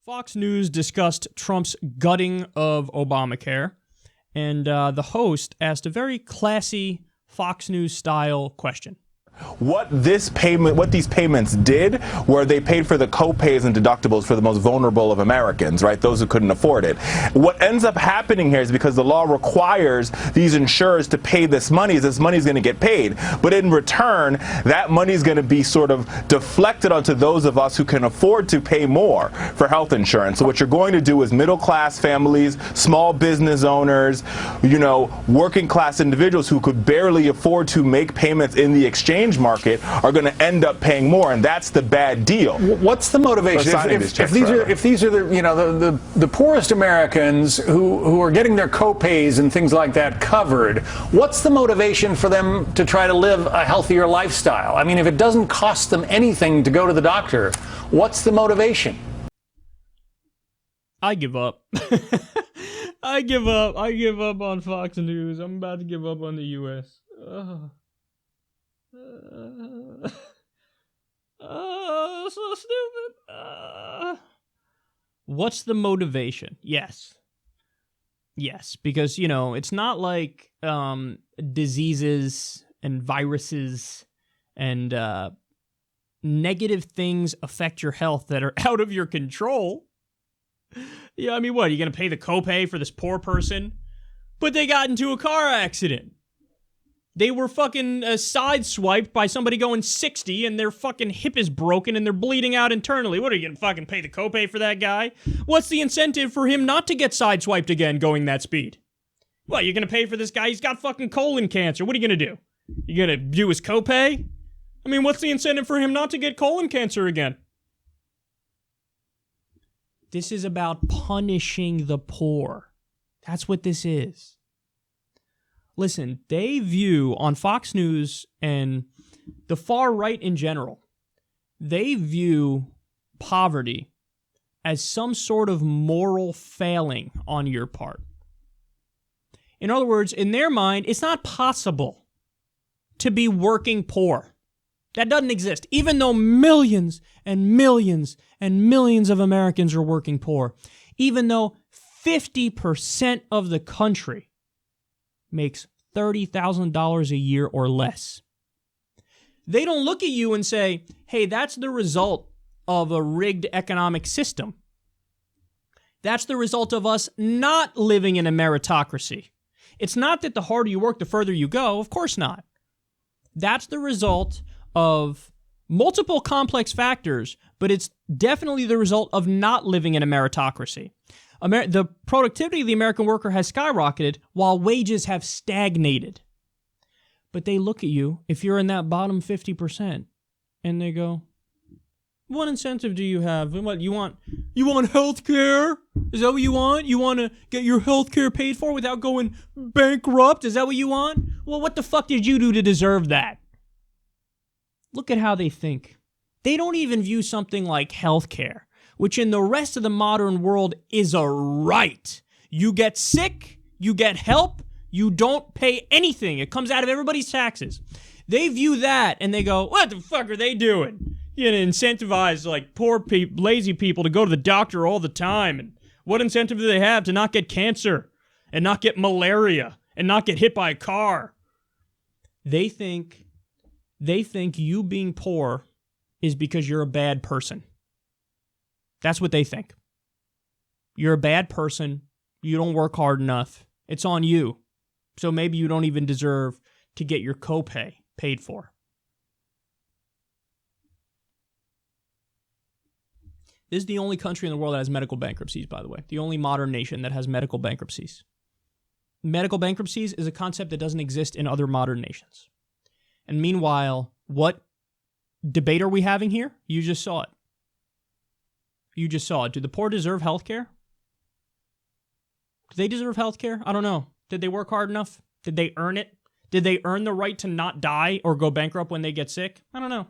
Fox News discussed Trump's gutting of Obamacare, and the host asked a very classy Fox News-style question. What these payments did were they paid for the co-pays and deductibles for the most vulnerable of Americans, right? Those who couldn't afford it. What ends up happening here is because the law requires these insurers to pay this money is going to get paid. But in return, that money is going to be sort of deflected onto those of us who can afford to pay more for health insurance. So what you're going to do is middle-class families, small business owners, working class individuals who could barely afford to make payments in the exchange market are going to end up paying more, and that's the bad deal. What's the motivation? If these are the poorest Americans who are getting their co-pays and things like that covered, what's the motivation for them to try to live a healthier lifestyle? I mean, if it doesn't cost them anything to go to the doctor, what's the motivation? I give up. I give up. I give up on Fox News. I'm about to give up on the U.S. So stupid. What's the motivation? Yes, because, it's not like diseases and viruses and negative things affect your health that are out of your control. Yeah, I mean, what? Are you going to pay the copay for this poor person? But they got into a car accident. They were fucking sideswiped by somebody going 60 and their fucking hip is broken and they're bleeding out internally. What, are you going to fucking pay the copay for that guy? What's the incentive for him not to get sideswiped again going that speed? What, you're going to pay for this guy? He's got fucking colon cancer. What are you going to do? You going to do his copay? I mean, what's the incentive for him not to get colon cancer again? This is about punishing the poor. That's what this is. Listen, they view, on Fox News and the far right in general, they view poverty as some sort of moral failing on your part. In other words, in their mind, it's not possible to be working poor. That doesn't exist. Even though millions and millions and millions of Americans are working poor, even though 50% of the country makes $30,000 a year or less. They don't look at you and say, hey, that's the result of a rigged economic system. That's the result of us not living in a meritocracy. It's not that the harder you work, the further you go. Of course not. That's the result of multiple complex factors, but it's definitely the result of not living in a meritocracy. The productivity of the American worker has skyrocketed while wages have stagnated. But they look at you, if you're in that bottom 50%, and they go, what incentive do you have? What, you want health care? Is that what you want? You want to get your health care paid for without going bankrupt? Is that what you want? Well, what the fuck did you do to deserve that? Look at how they think. They don't even view something like health care, which in the rest of the modern world is a right. You get sick, you get help, you don't pay anything. It comes out of everybody's taxes. They view that and they go, what the fuck are they doing? You know, incentivize like poor people, lazy people to go to the doctor all the time. And what incentive do they have to not get cancer and not get malaria and not get hit by a car? They think you being poor is because you're a bad person. That's what they think. You're a bad person. You don't work hard enough. It's on you. So maybe you don't even deserve to get your copay paid for. This is the only country in the world that has medical bankruptcies, by the way. The only modern nation that has medical bankruptcies. Medical bankruptcies is a concept that doesn't exist in other modern nations. And meanwhile, what debate are we having here? You just saw it. You just saw it. Do the poor deserve health care? Do they deserve health care? I don't know. Did they work hard enough? Did they earn it? Did they earn the right to not die or go bankrupt when they get sick? I don't know.